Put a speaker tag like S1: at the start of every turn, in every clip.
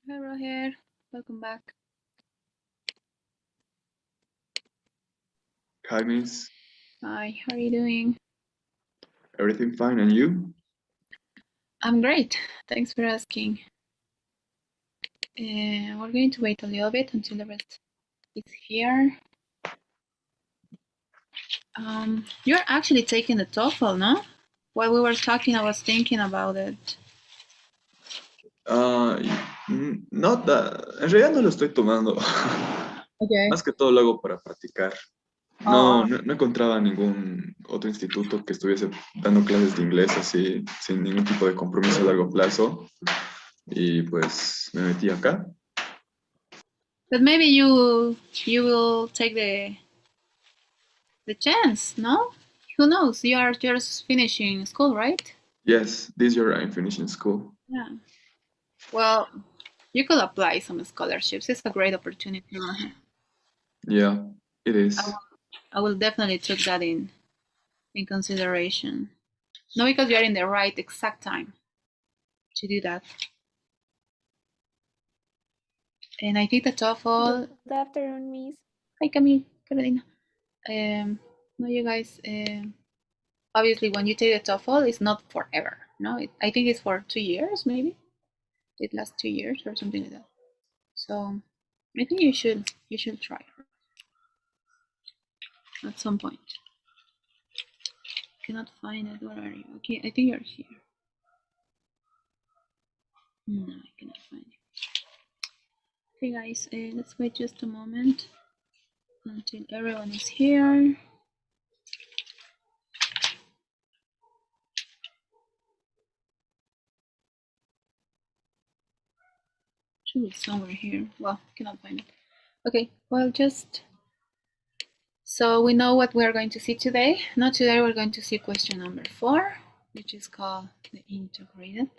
S1: Hi, Roher. Welcome back.
S2: Hi, Miss.
S1: Hi, how are you doing?
S2: Everything fine, and you?
S1: I'm great. Thanks for asking. We're going to wait a little bit until the rest is here. You're actually taking the TOEFL, no? While we were talking, I was thinking about it.
S2: Ah, no, en realidad no lo estoy tomando.
S1: Okay.
S2: Más que todo lo hago para practicar.
S1: Oh,
S2: No encontraba ningún otro instituto que estuviese dando clases de inglés así, sin ningún tipo de compromiso a largo plazo. Y pues me metí acá.
S1: but maybe you will take the chance, no? Who knows? You are just finishing school, right?
S2: Yes, this year I'm finishing school.
S1: Yeah. Well, you could apply some scholarships. It's a great opportunity, Roher.
S2: Yeah, it
S1: I
S2: is.
S1: will, I will definitely take that in consideration. Not because you are in the right exact time to do that. And I think the TOEFL.
S3: Good afternoon, Miss.
S1: Hi, Camille, Carolina. No, you guys. Obviously, when you take the TOEFL, it's not forever. No, I think it's for 2 years, maybe. It lasts 2 years or something like that. So I think you should try at some point. Cannot find it. Where are you? Okay, I think you're here. No, I cannot find you. Okay, guys, let's wait just a moment until everyone is here. Should be somewhere here. Well, cannot find it. Okay, well, just so we know what we're going to see today. Not today, we're going to see question number 4, which is called the integrated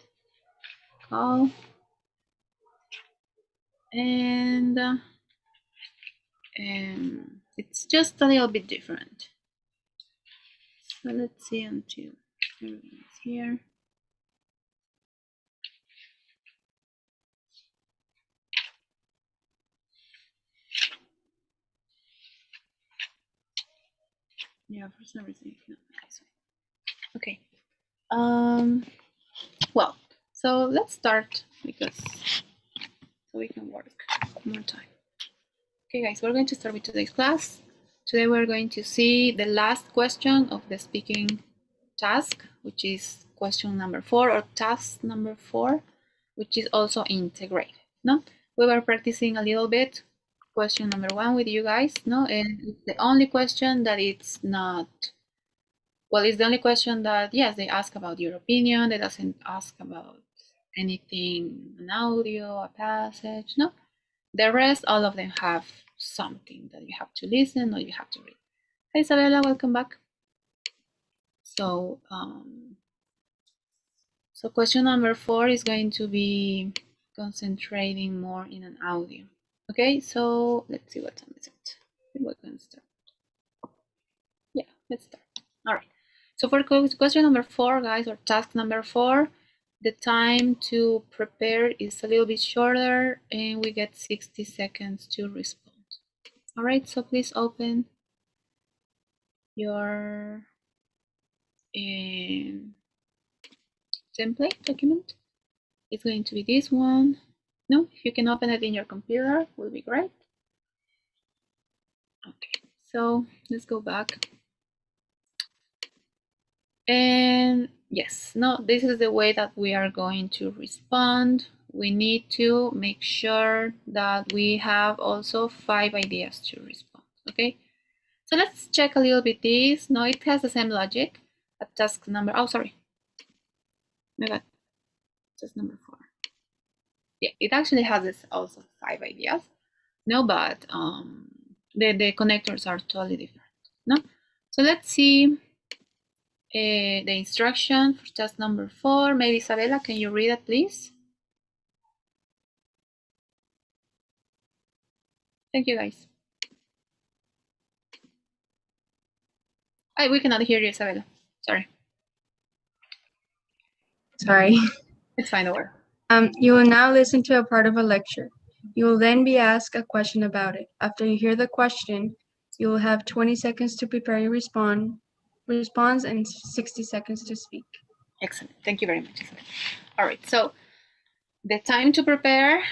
S1: call. And it's just a little bit different. So let's see until everyone's here. Yeah, for some reason you cannot make this one. Okay. Well, so let's start because so we can work more time. Okay, guys, we're going to start with today's class. Today we're going to see the last question of the speaking task, which is question number 4 or task number 4, which is also integrated. No, we were practicing a little bit question number 1 with you guys. No, and it's the only question that it's not. Well, it's the only question that yes, they ask about your opinion. They doesn't ask about anything, an audio, a passage. No, the rest, all of them have something that you have to listen or you have to read. Hi, Isabella, welcome back. So, so question number 4 is going to be concentrating more in an audio. Okay, so let's see what time is it. We're going to start. Yeah, let's start. All right. So for question number 4, guys, or task number 4, the time to prepare is a little bit shorter and we get 60 seconds to respond. All right, so please open your template document. It's going to be this one. No, if you can open it in your computer, will be great. Okay, so let's go back. And yes, no, this is the way that we are going to respond. We need to make sure that we have also 5 ideas to respond, okay? So let's check a little bit this. No, it has the same logic. A task number, oh, sorry. My bad. Task number 4. Yeah, it actually has this also 5 ideas. No, but the connectors are totally different. No, so let's see the instruction for task number 4. Maybe Isabella, can you read it, please? Thank you, guys. We cannot hear you, Isabella. Sorry.
S4: Sorry.
S1: It's fine, don't worry.
S3: You will now listen to a part of a lecture. You will then be asked a question about it. After you hear the question, you will have 20 seconds to prepare your response and 60 seconds to speak.
S1: Excellent. Thank you very much, Isabel. All right. So the time to prepare,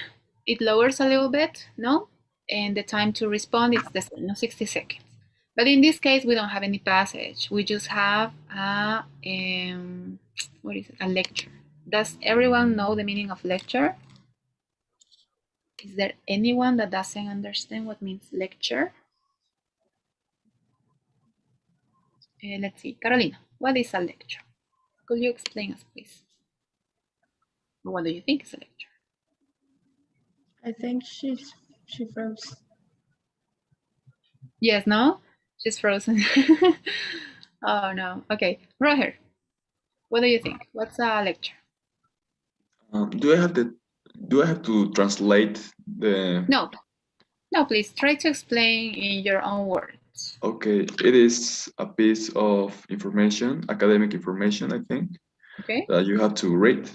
S1: it lowers a little bit, no? And the time to respond is the same, no, 60 seconds. But in this case, we don't have any passage. We just have a, what is it? A lecture. Does everyone know the meaning of lecture? Is there anyone that doesn't understand what means lecture? Let's see, Carolina, what is a lecture? Could you explain us, please? What do you think is a lecture?
S3: I think she froze.
S1: Yes, no? She's frozen. Oh no. Okay, Roger, what do you think? What's a lecture?
S2: Do I have to translate the?
S1: No, please try to explain in your own words.
S2: Okay, it is a piece of information, academic information, I think,
S1: Okay.
S2: that you have to read,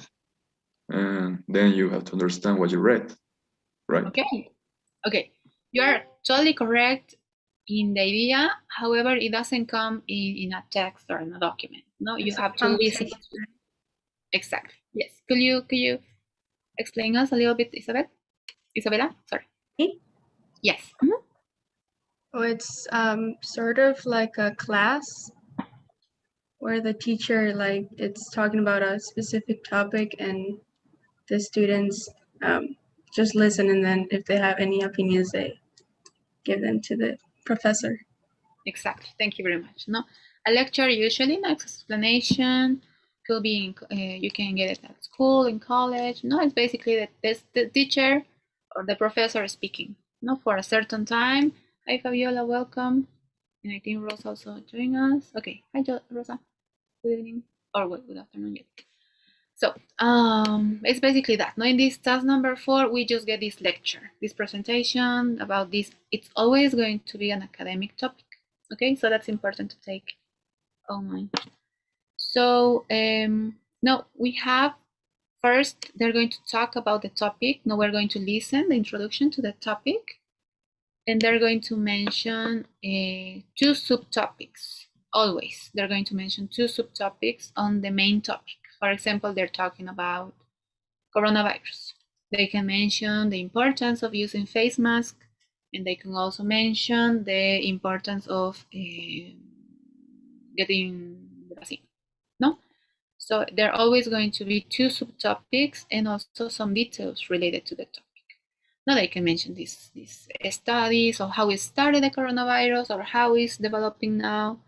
S2: and then you have to understand what you read, right?
S1: Okay. Okay. You are totally correct in the idea. However, it doesn't come in a text or in a document. No, you have to listen. Exactly. Yes. Could you explain us a little bit, Isabella? Sorry.
S3: Me?
S1: Yes.
S3: Oh, it's sort of like a class where the teacher it's talking about a specific topic and the students just listen, and then if they have any opinions, they give them to the professor.
S1: Exactly. Thank you very much. No, a lecture usually no explanation could be you can get it at school, in college. No, it's basically that the teacher or the professor is speaking. No, for a certain time. Hi Fabiola, welcome. And I think Rosa also join us. Okay, hi Rosa. Good evening or good afternoon yet. So it's basically that. Now in this task number 4, we just get this lecture, this presentation about this. It's always going to be an academic topic. Okay, so that's important to take on mind. So now we have first they're going to talk about the topic. Now we're going to listen the introduction to the topic, and they're going to mention 2 subtopics. Always they're going to mention 2 subtopics on the main topic. For example, they're talking about coronavirus. They can mention the importance of using face masks, and they can also mention the importance of getting the vaccine. No? So there are always going to be 2 subtopics and also some details related to the topic. Now they can mention these studies or how it started the coronavirus or how it's developing now.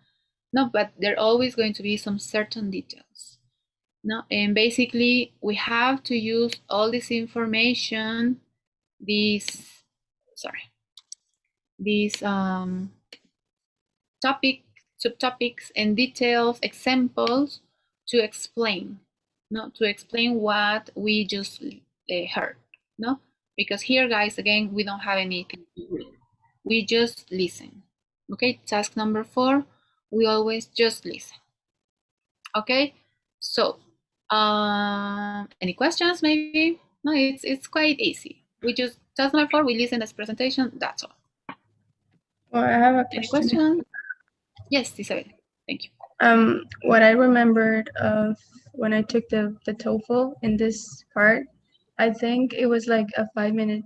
S1: No, but there are always going to be some certain details. No, and basically we have to use all this information, these subtopics and details, examples to explain, to explain what we just heard, no? Because here, guys, again, we don't have anything to read. We just listen. Okay, task number 4, we always just listen. Okay, so any questions maybe? No, it's quite easy. We just task number 4, we listen to this presentation, that's all.
S3: Well, I have a question.
S1: Any questions? Yes, Isabel, thank you.
S3: What I remembered of when I took the TOEFL in this part, I think it was like a 5-minute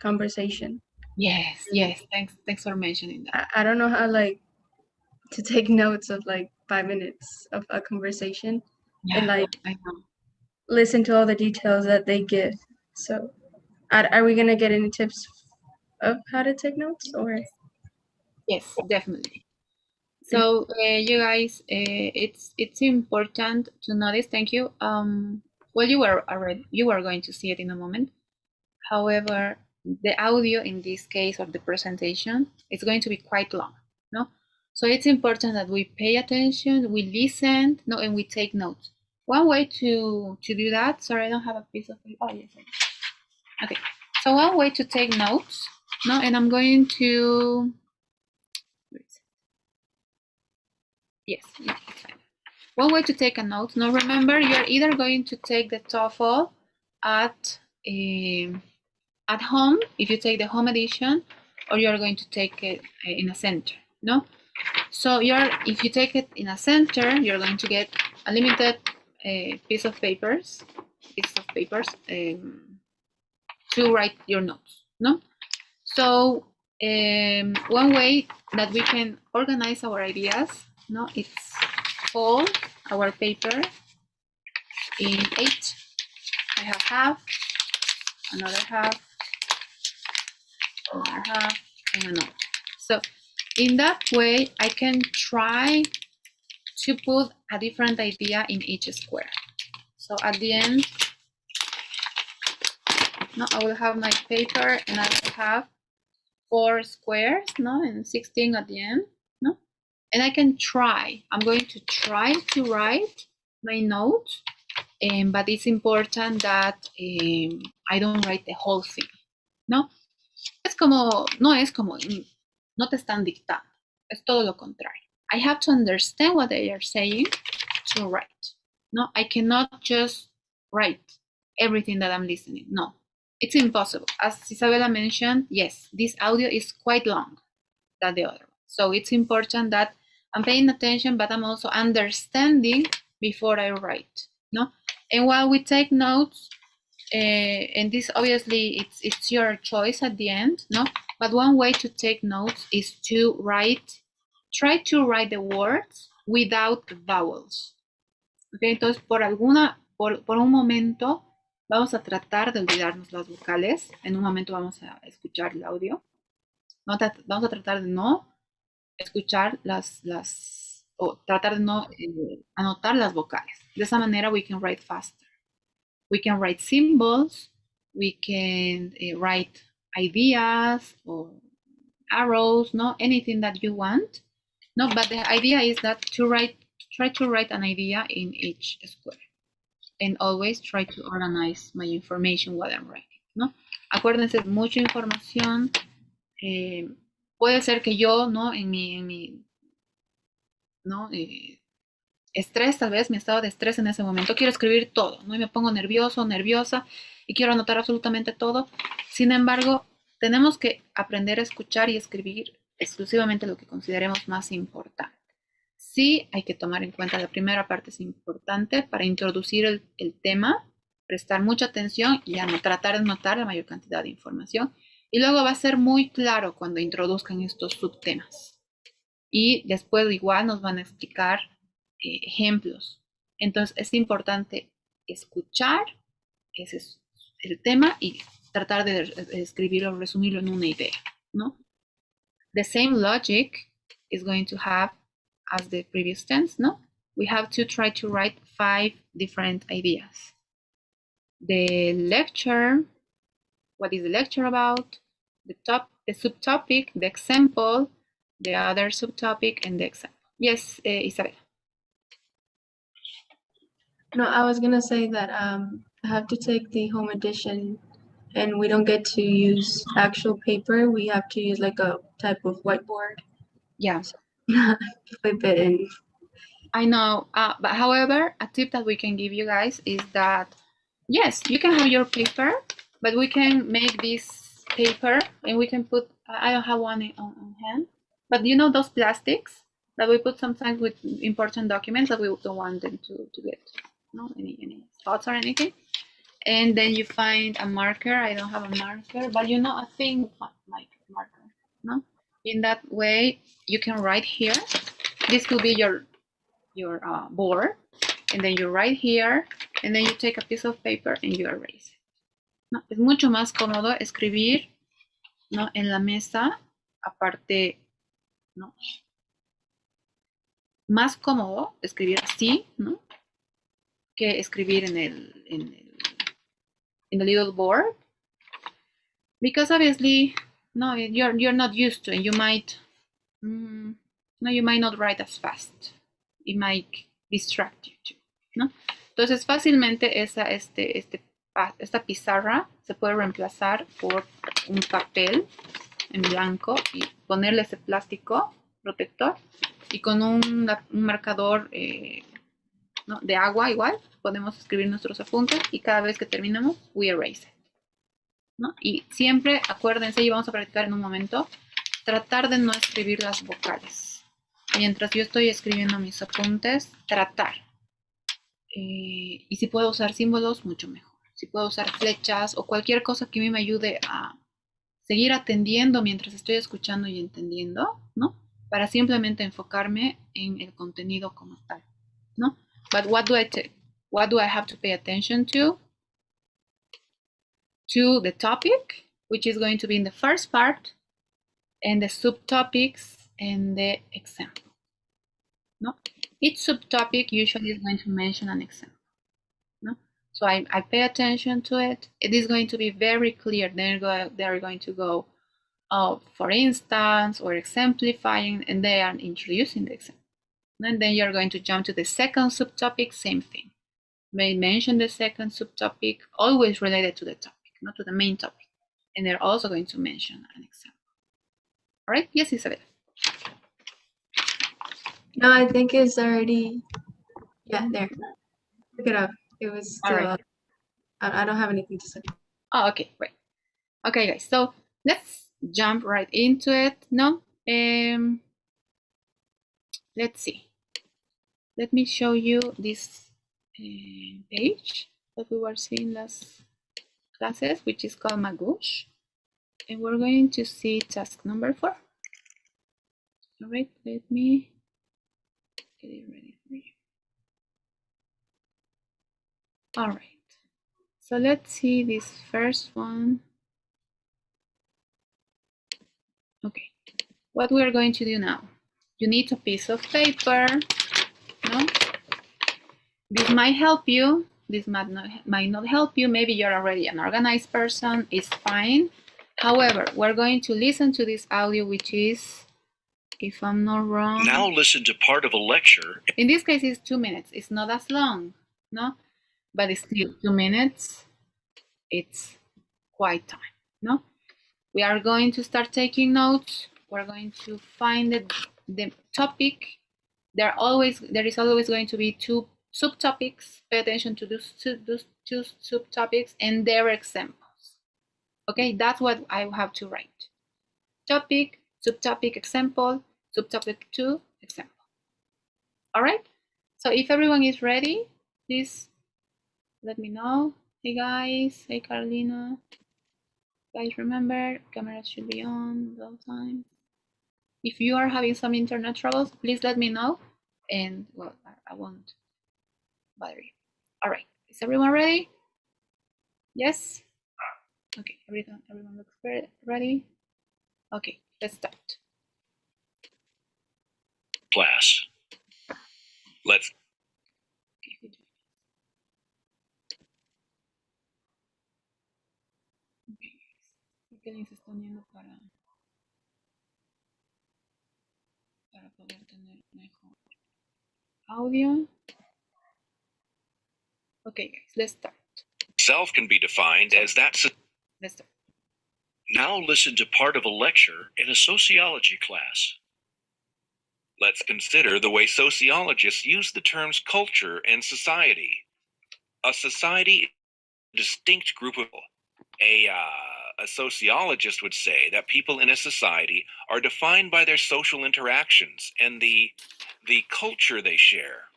S3: conversation.
S1: Yes, thanks for mentioning that.
S3: I don't know how to take notes of 5 minutes of a conversation, and
S1: I know.
S3: listen to all the details that they give. So are we gonna get any tips of how to take notes, or?
S1: Yes, definitely. So you guys, it's important to notice. Thank you. Well, you were going to see it in a moment. However, the audio in this case of the presentation is going to be quite long, no? So it's important that we pay attention, we listen, no, and we take notes. One way to do that. Sorry, I don't have a piece of paper. Oh, yes. Okay. So one way to take notes, no, and I'm going to. Yes, one way to take a note. Now remember, you're either going to take the TOEFL at home, if you take the home edition, or you're going to take it in a center, no? So if you take it in a center, you're going to get a limited piece of papers to write your notes, no? So one way that we can organize our ideas, no, it's fold our paper in 8. I have half, another half, another half, and another. So in that way, I can try to put a different idea in each square. So at the end, no, I will have my paper and I will have 4 squares, no, and 16 at the end, no? And I can try, I'm going to try to write my notes, but it's important that I don't write the whole thing, no? No te están dictando, es todo lo contrario. I have to understand what they are saying to write, no? I cannot just write everything that I'm listening, no. It's impossible. As Isabella mentioned, yes, this audio is quite long than the other one. So it's important that I'm paying attention, but I'm also understanding before I write, no? And while we take notes, and this obviously it's your choice at the end, no? But one way to take notes is to try to write the words without vowels. Okay, entonces por un momento vamos a tratar de olvidarnos las vocales. En un momento vamos a escuchar el audio. Vamos a tratar de no escuchar o tratar de no anotar las vocales. De esa manera we can write faster. We can write symbols, we can write ideas or arrows, no, anything that you want. No, but the idea is that try to write an idea in each square. And always try to organize my information while I'm writing, ¿no? Acuérdense, mucha información. Puede ser que yo, ¿no? En mi ¿no? Estrés, tal vez, mi estado de estrés en ese momento, quiero escribir todo, ¿no? Y me pongo nervioso, nerviosa, y quiero anotar absolutamente todo. Sin embargo, tenemos que aprender a escuchar y escribir exclusivamente lo que consideremos más importante. Sí, hay que tomar en cuenta la primera parte, es importante para introducir el tema, prestar mucha atención y tratar de anotar la mayor cantidad de información. Y luego va a ser muy claro cuando introduzcan estos subtemas. Y después igual nos van a explicar ejemplos. Entonces es importante escuchar ese es el tema y tratar de escribirlo o resumirlo en una idea, ¿no? The same logic is going to have as the previous tense, no? We have to try to write 5 different ideas. The lecture, what is the lecture about? The subtopic, the example, the other subtopic, and the example. Yes, Isabel.
S3: No, I was gonna say that I have to take the home edition and we don't get to use actual paper. We have to use like a type of whiteboard.
S1: Yeah.
S3: Flip it in.
S1: I know, but however, a tip that we can give you guys is that, yes, you can have your paper, but we can make this paper and we can put, I don't have one on hand, but you know those plastics that we put sometimes with important documents that we don't want them to get, no, any spots or anything. And then you find a marker. I don't have a marker, but you know, a thing like a marker, no? In that way, you can write here. This could be your board, and then you write here, and then you take a piece of paper and you erase it. ¿No? Es mucho más cómodo escribir, ¿no? En la mesa, aparte, ¿no? Más cómodo escribir así, ¿no? Que escribir in the little board, because obviously, no, you're not used to, and you might, you might not write as fast. It might distract you too, ¿no? Entonces fácilmente esta pizarra se puede reemplazar por un papel en blanco y ponerle ese plástico protector y con un marcador ¿no? De agua igual, podemos escribir nuestros apuntes y cada vez que terminamos, we erase it, ¿no? Y siempre, acuérdense, y vamos a practicar en un momento, tratar de no escribir las vocales. Mientras yo estoy escribiendo mis apuntes, tratar. Y si puedo usar símbolos, mucho mejor. Si puedo usar flechas o cualquier cosa que a mí me ayude a seguir atendiendo mientras estoy escuchando y entendiendo, ¿no? Para simplemente enfocarme en el contenido como tal, ¿no? But what do I have to pay attention to? To the topic, which is going to be in the first part, and the subtopics and the example, no? Each subtopic usually is going to mention an example, no? So I pay attention to it. It is going to be very clear. They're going to go, for instance, or exemplifying, and they are introducing the example. And then you're going to jump to the second subtopic, same thing. They mention the second subtopic, always related to the topic, not to the main topic. And they're also going to mention an example. All right? Yes, Isabel.
S3: No, I think it's already, yeah, there. Look it up. It was still
S1: All right.
S3: up. I don't have anything to say.
S1: Oh, okay, great. Okay, guys, so let's jump right into it. No, let's see. Let me show you this page that we were seeing last classes, which is called Magoosh. And we're going to see task number 4. All right, let me get it ready for you. All right, so let's see this first one. Okay, what we are going to do now. You need a piece of paper, no? This might help you, this might not help you. Maybe you're already an organized person, it's fine. However, we're going to listen to this audio, which is, if I'm not wrong.
S4: Now listen to part of a lecture.
S1: In this case, it's 2 minutes. It's not as long, no? But it's still 2 minutes. It's quite time, no? We are going to start taking notes. We're going to find the topic. There is always going to be 2 subtopics. Pay attention to those two subtopics and their examples. Okay, that's what I have to write. Topic, subtopic, example, subtopic 2, example. All right, so if everyone is ready, please let me know. Hey guys, hey Carolina. Guys, remember, cameras should be on the whole time. If you are having some internet troubles, please let me know, and well, I won't bother you. All right, is everyone ready? Yes? Okay, everyone looks ready. Okay, let's start.
S4: Class. Let's.
S1: ¿Qué link se está uniendo para poder tener mejor audio? Okay, guys, let's start.
S4: Self can be defined as that.
S1: Let's start.
S4: Now listen to part of a lecture in a sociology class. Let's consider the way sociologists use the terms culture and society. A society is a distinct group of people. A sociologist would say that people in a society are defined by their social interactions and the culture they share.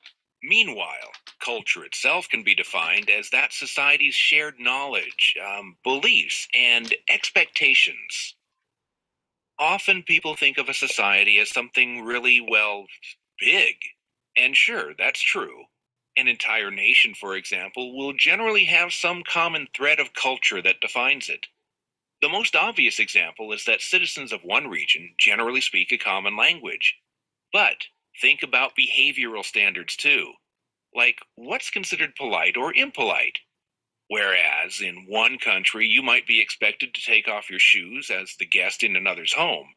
S4: Meanwhile, culture itself can be defined as that society's shared knowledge, beliefs, and expectations. Often people think of a society as something really, well, big. And sure, that's true. An entire nation, for example, will generally have some common thread of culture that defines it. The most obvious example is that citizens of one region generally speak a common language. But think about behavioral standards too. Like, what's considered polite or impolite? Whereas in one country, you might be expected to take off your shoes as the guest in another's home.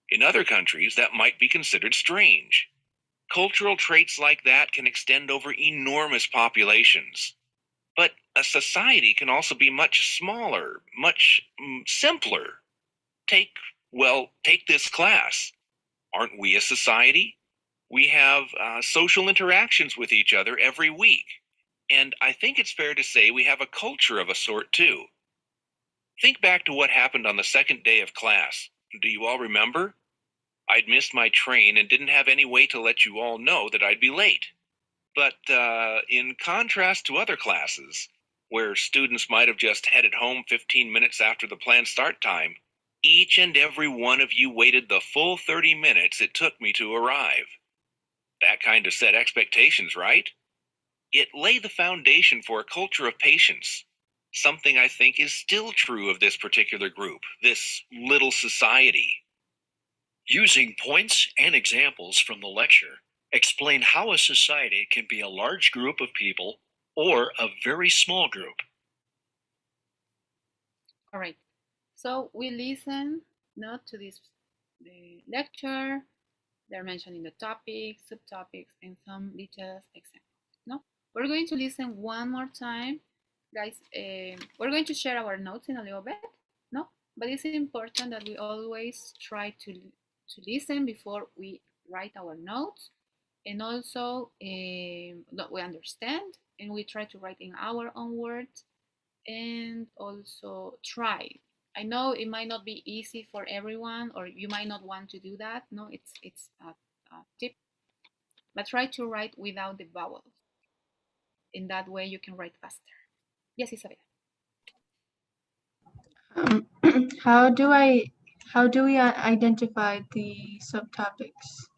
S4: In other countries, that might be considered strange. Cultural traits like that can extend over enormous populations. But a society can also be much smaller, much simpler. Take this class. Aren't we a society? We have social interactions with each other every week. And I think it's fair to say we have a culture of a sort too. Think back to what happened on the second day of class. Do you all remember? I'd missed my train and didn't have any way to let you all know that I'd be late. But in contrast to other classes, where students might have just headed home 15 minutes after the planned start time, each and every one of you waited the full 30 minutes it took me to arrive. That kind of set expectations, right? It laid the foundation for a culture of patience, something I think is still true of this particular group, this little society.
S5: Using points and examples from the lecture, explain how a society can be a large group of people or a very small group.
S1: All right. So we listen not to this the lecture. They're mentioning the topics, subtopics, and some details examples. No, we're going to listen one more time, guys. We're going to share our notes in a little bit. No, but it's important that we always try to listen before we write our notes, and also that we understand and we try to write in our own words, and also try. I know it might not be easy for everyone, or you might not want to do that. No, it's a tip, but try to write without the vowels. In that way, you can write faster. Yes, Isabel.
S3: How do we identify the subtopics?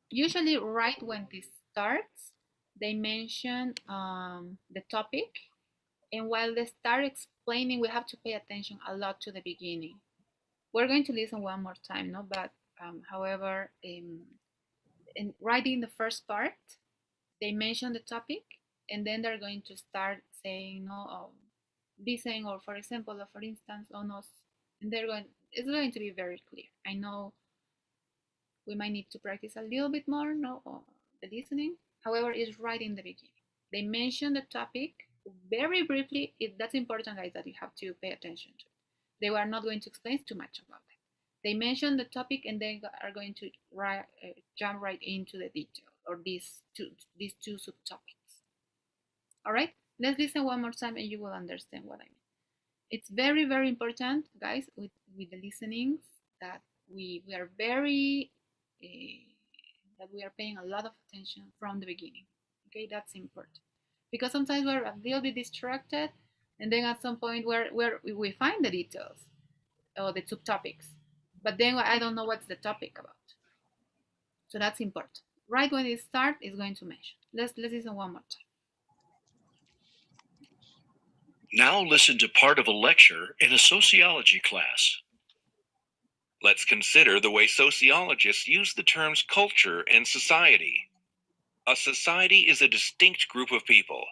S1: Usually, right when this starts, they mention the topic, and while they start explaining, we have to pay attention a lot to the beginning. We're going to listen one more time, no? But however, in writing the first part, they mention the topic, and then they're going to start saying, no, dicen, or for example, or for instance, o nos, and it's going to be very clear. I know we might need to practice a little bit more, no, the listening. However, it's right in the beginning. They mention the topic very briefly. That's important, guys, that you have to pay attention to. They were not going to explain too much about it. They mention the topic, and they are going to jump right into the detail, or these two subtopics. All right, let's listen one more time, and you will understand what I mean. It's very, very important, guys, with the listenings, that we are very that we are paying a lot of attention from the beginning. Okay, that's important, because sometimes we're a little bit distracted, and then at some point where we find the details or the subtopics, but then I don't know what's the topic about. So that's important. Right when it starts, it's going to mention. Let's listen one more time.
S5: Now listen to part of a lecture in a sociology class.
S4: Let's consider the way sociologists use the terms culture and society. A society is a distinct group of people.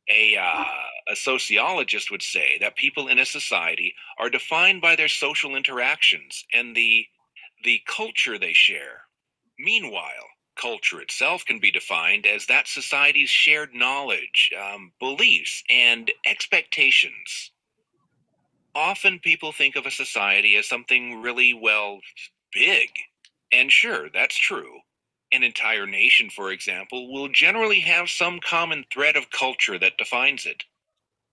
S4: A sociologist would say that people in a society are defined by their social interactions and the culture they share. Meanwhile, culture itself can be defined as that society's shared knowledge, beliefs, and expectations. Often people think of a society as something really, well, big. And sure, that's true. An entire nation, for example, will generally have some common thread of culture that defines it.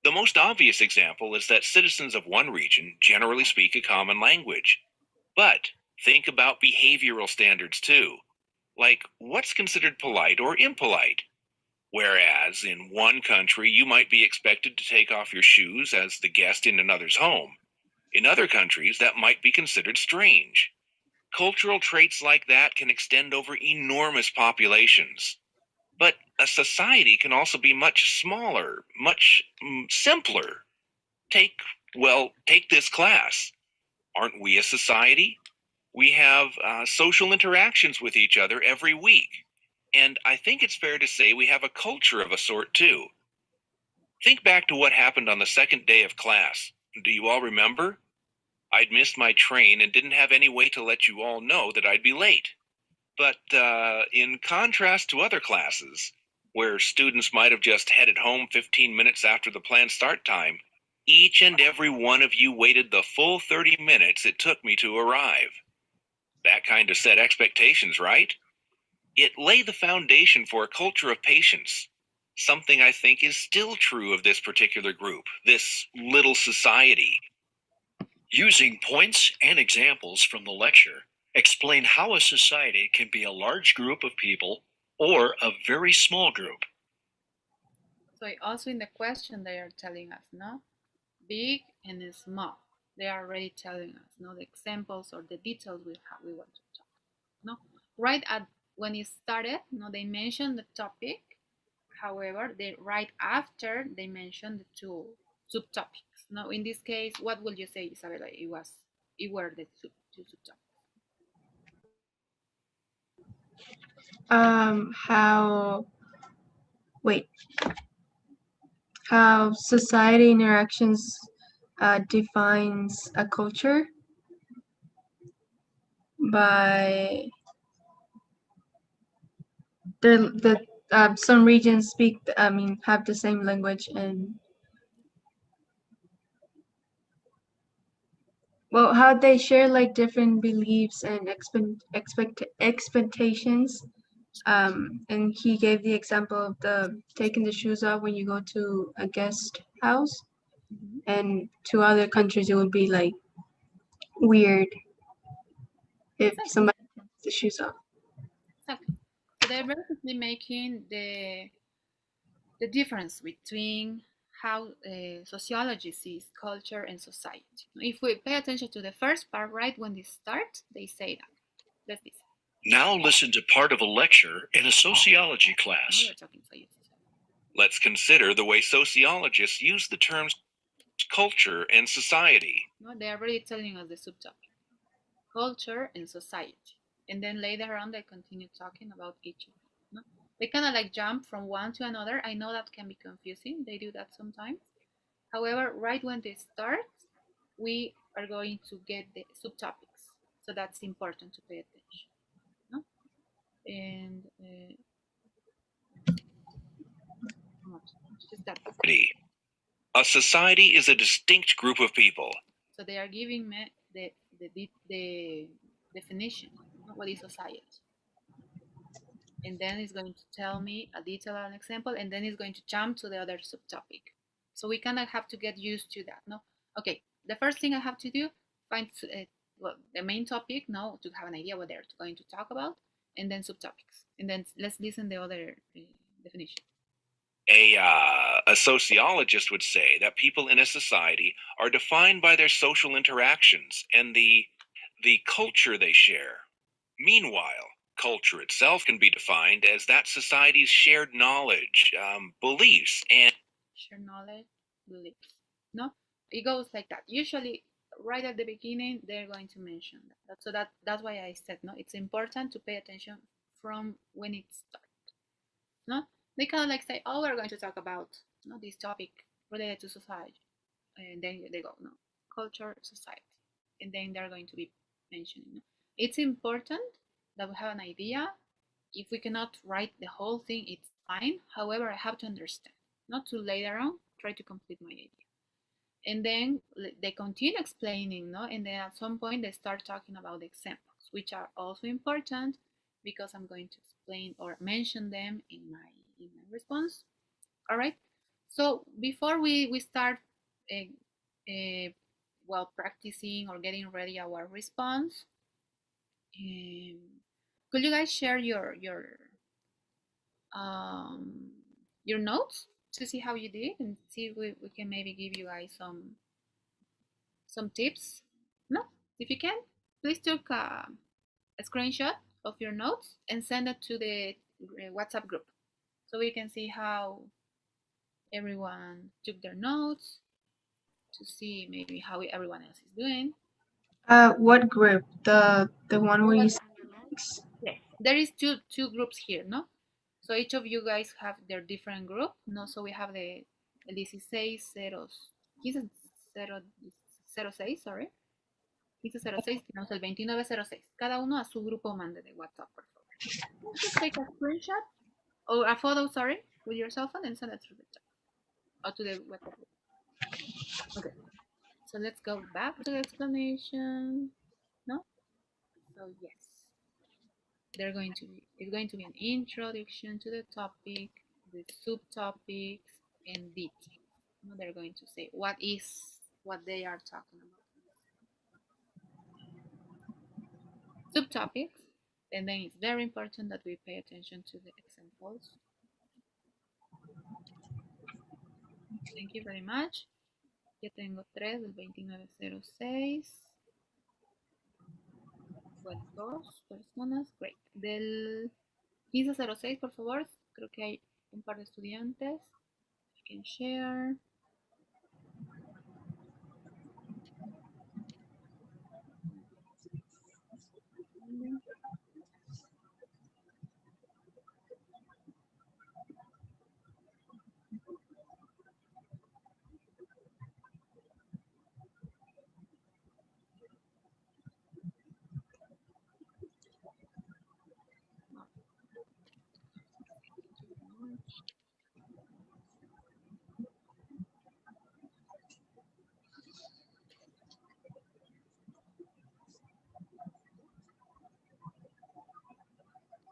S4: The most obvious example is that citizens of one region generally speak a common language. But think about behavioral standards too. Like, what's considered polite or impolite? Whereas in one country, you might be expected to take off your shoes as the guest in another's home. In other countries, that might be considered strange. Cultural traits like that can extend over enormous populations. But a society can also be much smaller, much simpler. Take this class. Aren't we a society? We have social interactions with each other every week. And I think it's fair to say we have a culture of a sort too. Think back to what happened on the second day of class. Do you all remember? I'd missed my train and didn't have any way to let you all know that I'd be late. But in contrast to other classes, where students might have just headed home 15 minutes after the planned start time, each and every one of you waited the full 30 minutes it took me to arrive. That kind of set expectations, right? It laid the foundation for a culture of patience, something I think is still true of this particular group, this little society.
S5: Using points and examples from the lecture, explain how a society can be a large group of people or a very small group.
S1: So also in the question they are telling us, no? Big and small. They are already telling us, no, the examples or the details we want to talk. No, right at when it started, no, they mentioned the topic. However, they right after they mentioned the two subtopics. Now, in this case, what would you say, Isabella? It were the two subtopics.
S3: How society interactions defines a culture by some regions speak, have the same language, and well, how they share like different beliefs and expectations. And he gave the example of the taking the shoes off when you go to a guest house,
S1: Mhm.
S3: and to other countries it would be like weird if
S1: Exactly.
S3: somebody takes the shoes off.
S1: Exactly. So they're basically making the difference between how sociology sees culture and society. If we pay attention to the first part, right when they start, they say that. Let's listen.
S5: Now listen to part of a lecture in a sociology
S1: Now
S5: class.
S1: they're talking so yes.
S4: Let's consider the way sociologists use the terms culture and society.
S1: No, they're already telling us the subtopic, culture and society, and then later on they continue talking about each of them. No? They kind of like jump from one to another. I know that can be confusing. They do that sometimes. However, right when they start, we are going to get the subtopics. So that's important to pay attention. No? And just that.
S4: A society is a distinct group of people.
S1: So they are giving me the definition. What is society? And then it's going to tell me a detail or an example, and then it's going to jump to the other subtopic. So we kind of have to get used to that. No, okay. The first thing I have to do, find well, the main topic, no, to have an idea what they're going to talk about, and then subtopics, and then let's listen the other definition.
S4: A sociologist would say that people in a society are defined by their social interactions and the culture they share. Meanwhile, culture itself can be defined as that society's shared knowledge, beliefs, and
S1: Share knowledge, beliefs. No, it goes like that. Usually, right at the beginning, they're going to mention that. So that's why I said no. It's important to pay attention from when it starts. No, they kind of like say, "Oh, we're going to talk about this topic related to society," and then they go, "No, culture, society," and then they're going to be mentioning. No? It's important that we have an idea. If we cannot write the whole thing, it's fine. However, I have to understand, not to later on try to complete my idea. And then they continue explaining, no? And then at some point they start talking about the examples, which are also important because I'm going to explain or mention them in my response. All right. So before we start, uh, well, practicing or getting ready our response, could you guys share um, your notes to see how you did and see if we can maybe give you guys some tips? No, if you can, please take a screenshot of your notes and send it to the WhatsApp group so we can see how everyone took their notes to see maybe how everyone else is doing.
S3: What group? The one where you send your links?
S1: Yes, there is two groups here, no? So each of you guys have their different group, no? So we have the 1606, sorry. 1506, tenemos el 2906. Cada uno a su grupo mande de WhatsApp, por favor. Just take a screenshot or a photo, sorry, with your cell phone and send it to the chat or to the WhatsApp group. Okay. So let's go back to the explanation. No? So yes. it's going to be an introduction to the topic, the subtopics, and details. No, they're going to say what they are talking about. Subtopics, and then it's very important that we pay attention to the examples. Thank you very much. Ya tengo 3 del 2906. Pues 2 personas. Great. Del 1506, por favor. Creo que hay un par de estudiantes. I can share.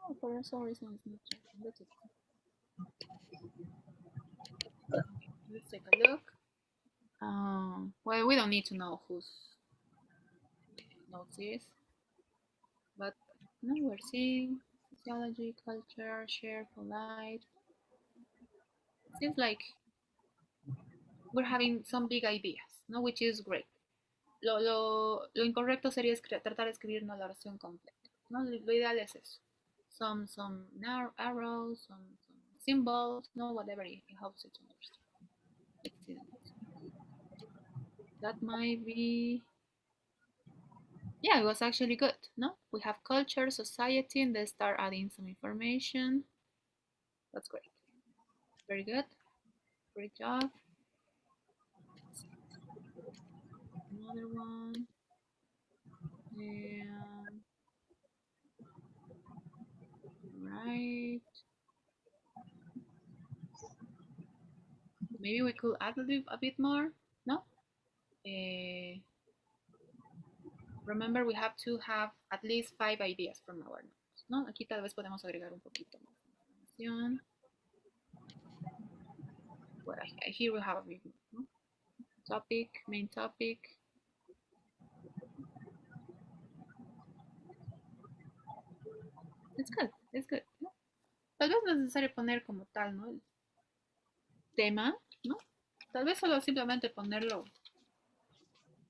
S1: Oh, for some reason it's not checking. That's okay. Let's take a look. Well, we don't need to know whose notes is, but now we're seeing sociology, culture, share, polite. Seems like we're having some big ideas, ¿no? Which is great. Lo incorrecto sería tratar de escribir la oración completa, ¿no? Lo ideal es eso. Some arrows, some symbols, no, whatever it helps you to understand. Let's see the next one. That might be, yeah, it was actually good, no? We have culture, society, and they start adding some information. That's great. Very good. Great job. Another one. And right. Maybe we could add a bit more, no? Remember, we have to have at least 5 ideas from our notes, ¿no? Aquí tal vez podemos agregar un poquito más información. Well, here we have a big, ¿no? Topic, main topic. It's good, it's good, ¿no? Tal vez no es necesario poner como tal, ¿no? El tema, ¿no? Tal vez solo simplemente ponerlo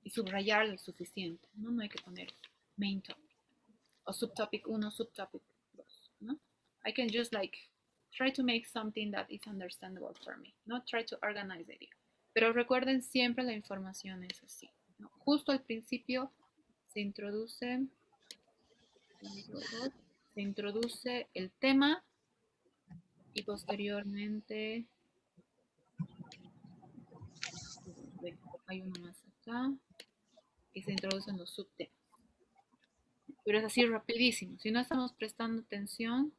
S1: y subrayar lo suficiente, ¿no? No hay que poner main topic o subtopic 1, subtopic 2, ¿no? I can just like try to make something that is understandable for me, not try to organize it. Pero recuerden, siempre la información es así, ¿no? Justo al principio se introduce el tema y posteriormente hay uno más acá y se introducen los subtemas. Pero es así rapidísimo. Si no estamos prestando atención,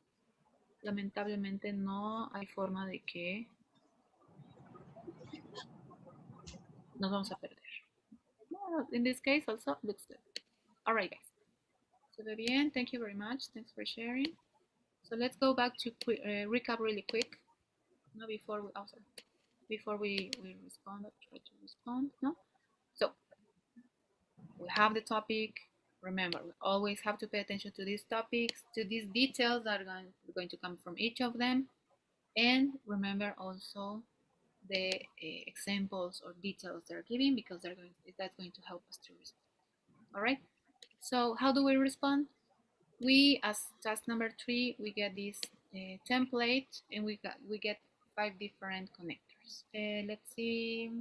S1: lamentablemente no hay forma de que nos vamos a perder. In this case also looks good. All right, guys. Se ve bien. Thank you very much. Thanks for sharing. So let's go back to recap really quick. No, before we respond, try to respond. No. So we have the topic. Remember, we always have to pay attention to these topics, to these details that are going to come from each of them, and remember also the examples or details they're giving, because that's going to help us to respond. All right. So how do we respond? We, as task number 3, we get this template, and we get 5 different connectors. Let's see,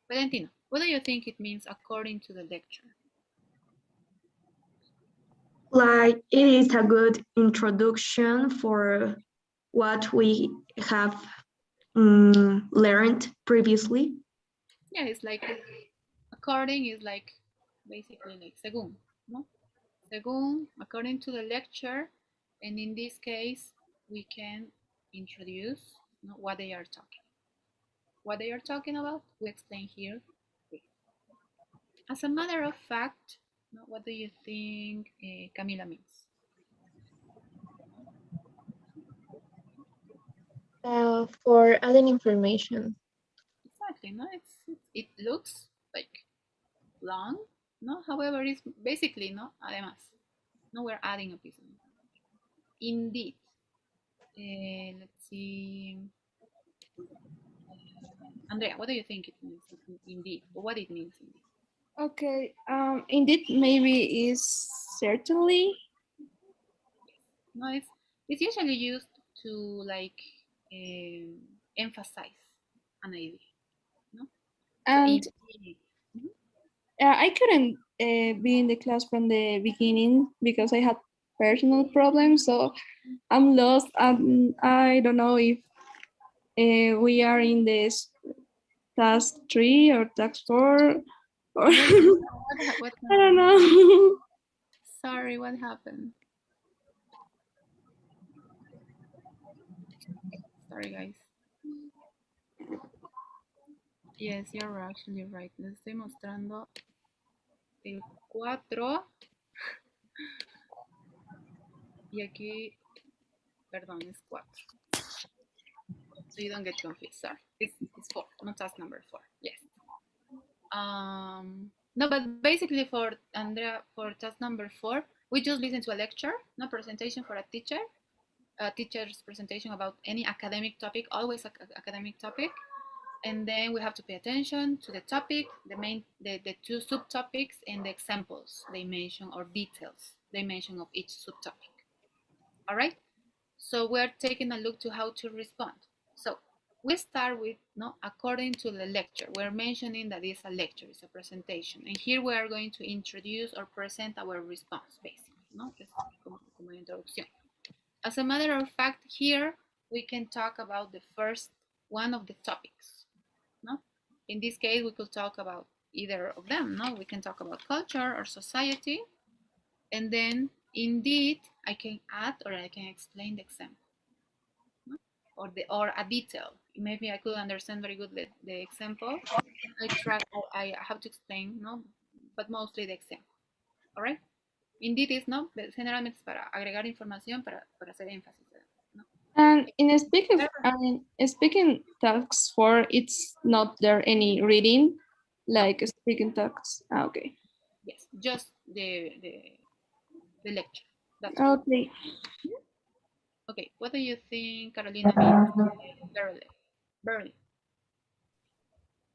S1: Valentino, what do you think it means according to the lecture?
S6: Like, it is a good introduction for what we have learned previously.
S1: Yeah, it's like according is like basically like según, no? Según, according to the lecture, and in this case, we can introduce, no, what they are talking. What they are talking about, we explain here. As a matter of fact, no, what do you think Camila means?
S3: For adding information.
S1: Exactly, no, it looks like long, no, however, it's basically, no, además, no, we're adding a piece of information. Indeed. Let's see. Andrea, what do you think it means indeed? Or what it means indeed?
S7: Okay. Indeed, maybe is certainly.
S1: No, it's usually used to like emphasize an idea. No. So
S7: And
S1: indeed. Mhm.
S7: I couldn't be in the class from the beginning because I had personal problems. So I'm lost. I don't know if we are in this task 3 or task 4. Or
S1: What
S7: I don't
S1: happened?
S7: know.
S1: Sorry, what happened? Sorry, guys. Yes, you're actually right. Les estoy mostrando el 4 y aquí, perdón, es 4. So you don't get confused. Sorry, it's 4, not task number 4. Yes. No, but basically for Andrea, for task number 4, we just listen to a lecture, no presentation for a teacher's presentation about any academic topic, always academic topic. And then we have to pay attention to the topic, the two subtopics, and the examples they mention or details they mention of each subtopic. All right. So we're taking a look to how to respond. So we start with, no, according to the lecture. We're mentioning that it's a lecture, it's a presentation. And here we are going to introduce or present our response, basically, no? Como introducción. As a matter of fact, here we can talk about the first one of the topics, no? In this case, we could talk about either of them, no? We can talk about culture or society. And then, indeed, I can add or I can explain the example. Or a detail. Maybe I could understand very good the example. I have to explain, no, but mostly the example. All right. Indeed is no, generalmente es para agregar información para hacer énfasis. ¿No?
S7: And in speaking tasks 4, it's not there any reading like speaking tasks. Okay.
S1: Yes, just the lecture. That's
S7: Okay.
S1: okay. What do you think, Carolina means? Barely.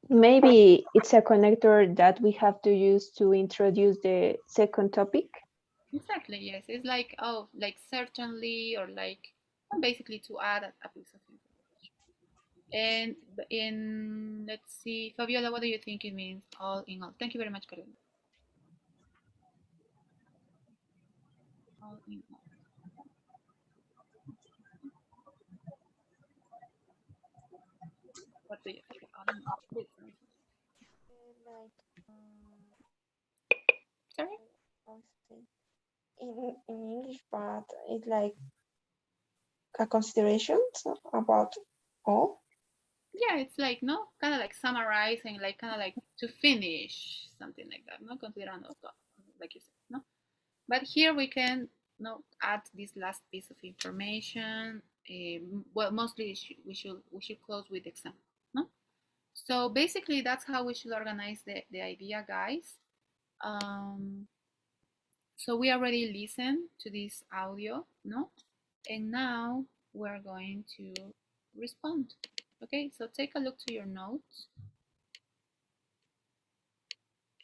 S8: Maybe it's a connector that we have to use to introduce the second topic.
S1: Exactly. Yes, it's like like certainly or like basically to add a piece of information. And let's see, Fabiola, what do you think it means? All in all. Thank you very much, Carolina. All in all. What do you think? All in all. Sorry?
S9: In English, but it's like a consideration about all.
S1: Yeah, it's like, no, kind of like summarizing, like kind of like to finish, something like that, no, considerando todo, like you said, no. But here we can, no, add this last piece of information. Well, mostly we should close with the example, no. So basically, that's how we should organize the idea, guys. So we already listened to this audio, no? And now we're going to respond. Okay, so take a look to your notes.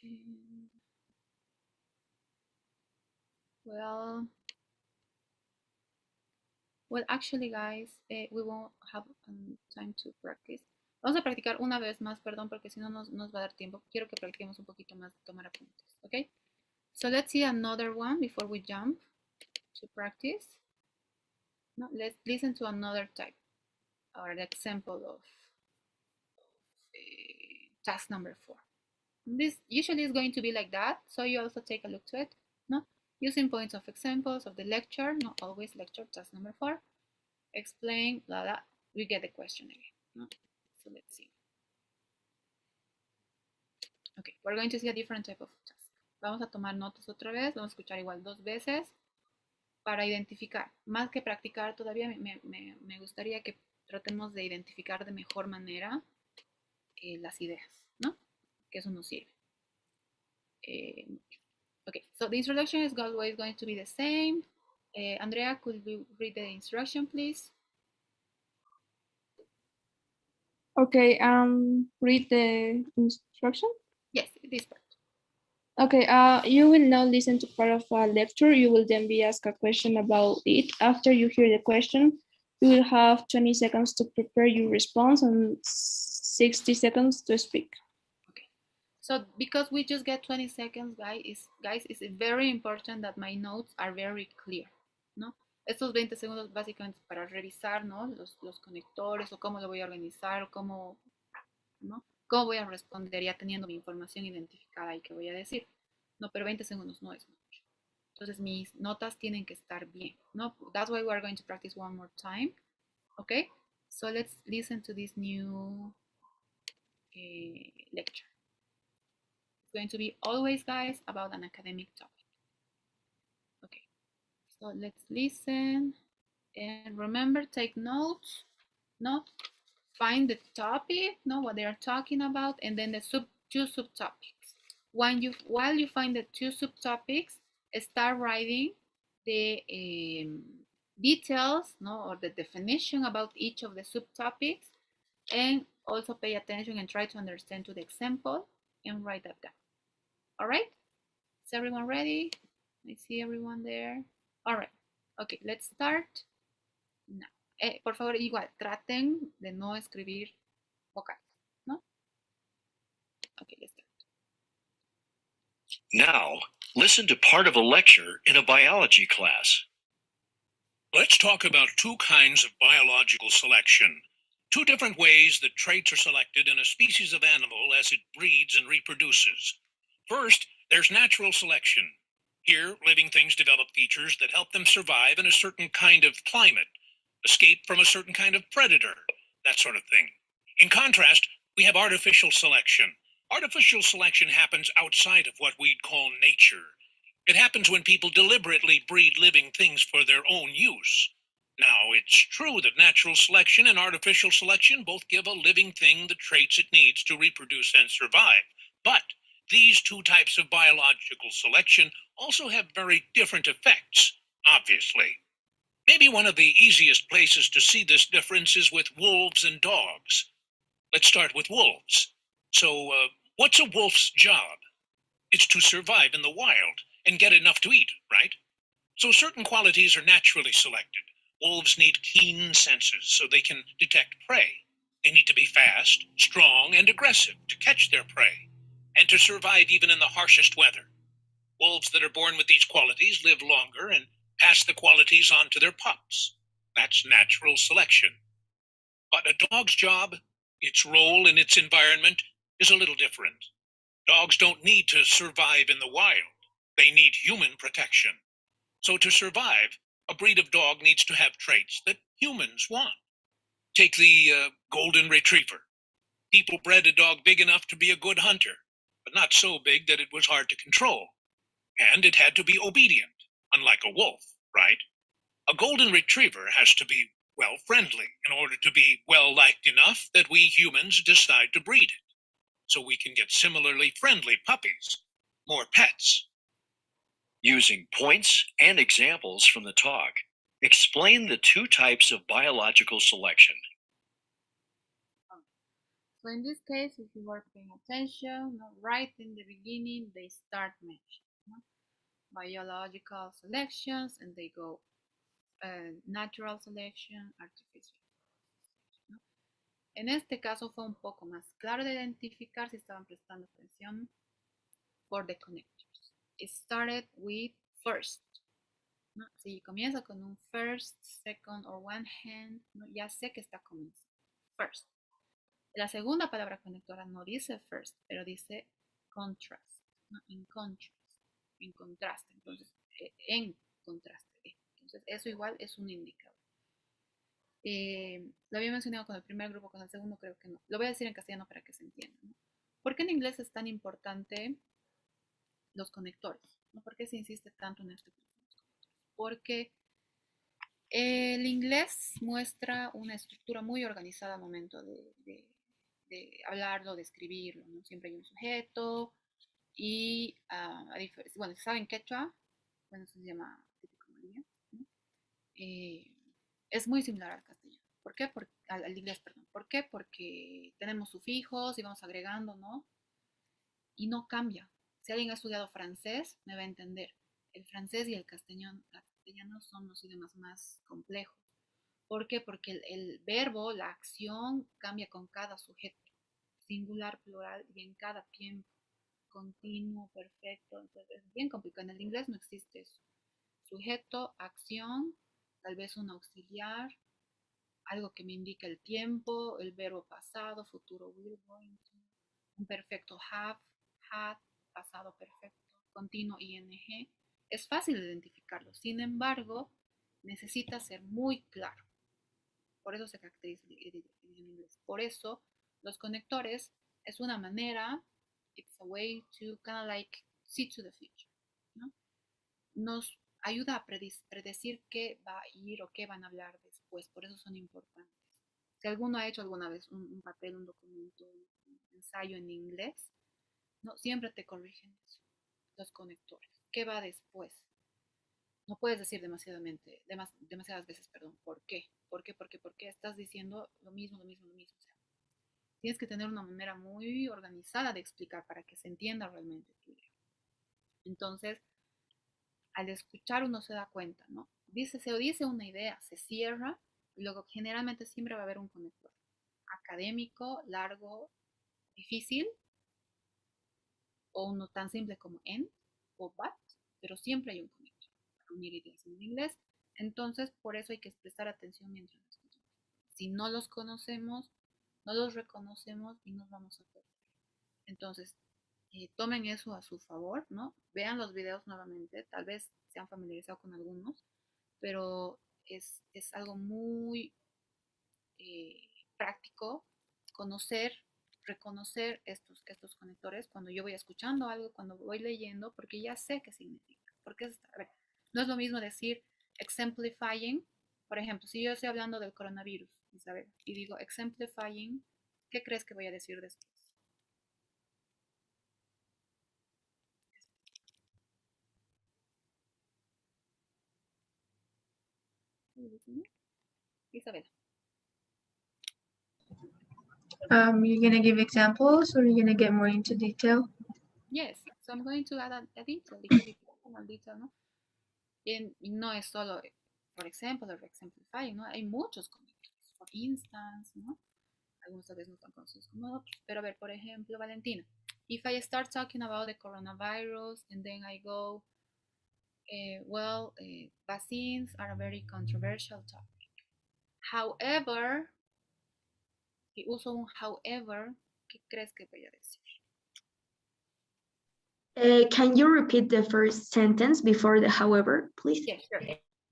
S1: And, well, actually, guys, we won't have time to practice. Vamos a practicar una vez más, perdón, porque si no nos va a dar tiempo. Quiero que practiquemos un poquito más, tomar apuntes, okay? So let's see another one before we jump to practice. No, let's listen to another type or an example of task number 4. This usually is going to be like that, so you also take a look to it. No, using points of examples of the lecture, not always lecture, task number 4. Explain, blah, blah. We get the question again. No? So let's see. Okay, we're going to see a different type of task. Vamos a tomar notas otra vez, vamos a escuchar igual 2 veces para identificar. Más que practicar todavía, me gustaría que tratemos de identificar de mejor manera las ideas, ¿no? Que eso nos sirve. Okay, so the introduction is always going to be the same. Andrea, could you read the instruction, please?
S7: Okay, read the instruction.
S1: Yes, this part.
S7: Okay, you will now listen to part of a lecture. You will then be asked a question about it. After you hear the question, you will have 20 seconds to prepare your response and 60 seconds to speak.
S1: Okay, so because we just get 20 seconds, guys, it's very important that my notes are very clear, ¿no? Estos 20 segundos básicamente para revisar, ¿no? Los conectores o cómo lo voy a organizar, cómo, ¿no? ¿Cómo voy a responder ya teniendo mi información identificada y qué voy a decir? No, pero 20 segundos no es mucho. Entonces mis notas tienen que estar bien, ¿no? That's why we are going to practice one more time. Okay, so let's listen to this new lecture. It's going to be always, guys, about an academic topic. Okay, so let's listen and remember, take notes, no? Find the topic, know what they are talking about, and then the two subtopics. While you find the two subtopics, start writing the details, no, or the definition about each of the subtopics, and also pay attention and try to understand to the example and write that down. All right? Is everyone ready? I see everyone there. All right. Okay, let's start now. Por favor, igual, traten de no escribir vocales, ¿no? Okay, let's start.
S5: Now, listen to part of a lecture in a biology class. Let's talk about two kinds of biological selection. Two different ways that traits are selected in a species of animal as it breeds and reproduces. First, there's natural selection. Here, living things develop features that help them survive in a certain kind of climate, escape from a certain kind of predator, that sort of thing. In contrast, we have artificial selection. Artificial selection happens outside of what we'd call nature. It happens when people deliberately breed living things for their own use. Now, it's true that natural selection and artificial selection both give a living thing the traits it needs to reproduce and survive. But these two types of biological selection also have very different effects, obviously. Maybe one of the easiest places to see this difference is with wolves and dogs. Let's start with wolves. So, what's a wolf's job? It's to survive in the wild and get enough to eat, right? So certain qualities are naturally selected. Wolves need keen senses so they can detect prey. They need to be fast, strong, and aggressive to catch their prey, and to survive even in the harshest weather. Wolves that are born with these qualities live longer and pass the qualities on to their pups. That's natural selection. But a dog's job, its role in its environment, is a little different. Dogs don't need to survive in the wild. They need human protection. So to survive, a breed of dog needs to have traits that humans want. Take the golden retriever. People bred a dog big enough to be a good hunter, but not so big that it was hard to control. And it had to be obedient, unlike a wolf, right? A golden retriever has to be, well, friendly in order to be well-liked enough that we humans decide to breed it, so we can get similarly friendly puppies, more pets. Using points and examples from the talk, explain the two types of biological selection.
S1: So in this case, if you were paying attention, right in the beginning, they start mentioning biological selections, and they go natural selection, artificial. ¿No? En este caso fue un poco más claro de identificar si estaban prestando atención for the connectors. It started with first. ¿No? Si comienza con un first, second or one hand, ¿no? Ya sé que está comenzando. First. La segunda palabra conectora no dice first, pero dice contrast, ¿no? In contrast, en contraste. Entonces, en contraste. Entonces, eso igual es un indicador. Lo había mencionado con el primer grupo, con el segundo creo que no. Lo voy a decir en castellano para que se entienda, ¿no? ¿Por qué en inglés es tan importante los conectores? ¿No? ¿Por qué se insiste tanto en este punto? Porque El inglés muestra una estructura muy organizada al momento de hablarlo, de escribirlo, ¿no? Siempre hay un sujeto y, bueno, ¿saben quechua? Bueno, eso se llama típico María, ¿no? Es muy similar al castellano. ¿Por qué? Al inglés, perdón. ¿Por qué? Porque tenemos sufijos y vamos agregando, ¿no? Y no cambia. Si alguien ha estudiado francés, me va a entender. El francés y el castellano son los idiomas más complejos. ¿Por qué? Porque el verbo, la acción, cambia con cada sujeto, singular, plural y en cada tiempo, continuo, perfecto. Entonces es bien complicado. En el inglés no existe eso. Sujeto, acción, tal vez un auxiliar, algo que me indica el tiempo, el verbo pasado, futuro, will, going to, un perfecto have, had, pasado perfecto, continuo, ing. Es fácil identificarlo. Sin embargo, necesita ser muy claro. Por eso se caracteriza el inglés. Por eso, los conectores es una manera, it's a way to kind of like see to the future, ¿no? Nos ayuda a predecir qué va a ir o qué van a hablar después. Por eso son importantes. Si alguno ha hecho alguna vez un papel, un documento, un ensayo en inglés, no siempre te corrigen eso, los conectores. ¿Qué va después? No puedes decir demasiadas veces, perdón, ¿por qué? ¿Por qué? ¿Por qué? ¿Por qué? Estás diciendo lo mismo, lo mismo, lo mismo. O sea, tienes que tener una manera muy organizada de explicar para que se entienda realmente tu idea. Entonces, al escuchar uno se da cuenta, ¿no? Se dice una idea, se cierra, y luego generalmente siempre va a haber un conector. Académico, largo, difícil, o uno tan simple como en o but, pero siempre hay un conector para unir ideas en inglés. Entonces, por eso hay que prestar atención mientras los escuchamos. Si no los conocemos, no los reconocemos y nos vamos a perder. Entonces, tomen eso a su favor, ¿no? Vean los videos nuevamente, tal vez se han familiarizado con algunos, pero es algo muy práctico conocer, reconocer estos conectores cuando yo voy escuchando algo, cuando voy leyendo, porque ya sé qué significa. Porque a ver, no es lo mismo decir exemplifying, por ejemplo, si yo estoy hablando del coronavirus, Isabel, y digo exemplifying, ¿qué crees que voy a decir después? Isabel.
S3: You're gonna give examples or you're gonna get more into detail?
S1: Yes, so I'm going to add a detail, because if you have a detail, ¿no? Y no es solo, por ejemplo, el exemplifying, ¿no? Hay muchos conectores, for instance, ¿no? Algunos tal vez no tan conocidos como otros. Pero a ver, por ejemplo, Valentina, if I start talking about the coronavirus and then I go, vaccines are a very controversial topic. However, y uso un however, ¿qué crees que voy a decir?
S6: Can you repeat the first sentence before the however, please?
S1: Yes, sure.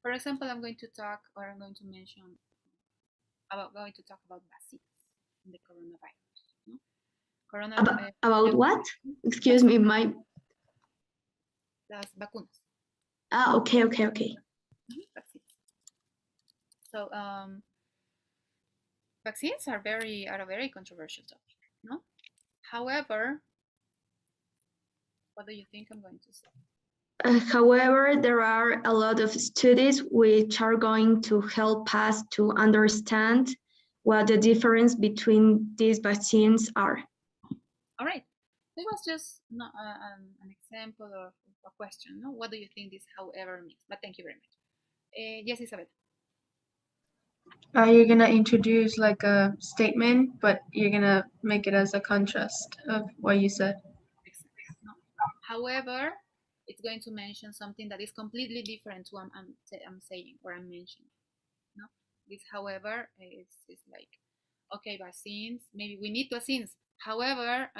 S1: For example, I'm going to mention about vaccines and the coronavirus. No?
S6: About what? Excuse me,
S1: las vacunas.
S6: Okay.
S1: Vaccines. So vaccines are a very controversial topic, no? However, what do you think I'm going to say?
S6: However, there are a lot of studies which are going to help us to understand what the difference between these vaccines are.
S1: All right. It was just an example of a question. No? What do you think this however means? But thank you very much. Yes, Isabel.
S3: You're gonna introduce like a statement, but you're gonna make it as a contrast of what you said.
S1: No. However, it's going to mention something that is completely different to what I'm saying or I'm mentioning. No, this, however, is like, okay, vaccines. Maybe we need vaccines. However,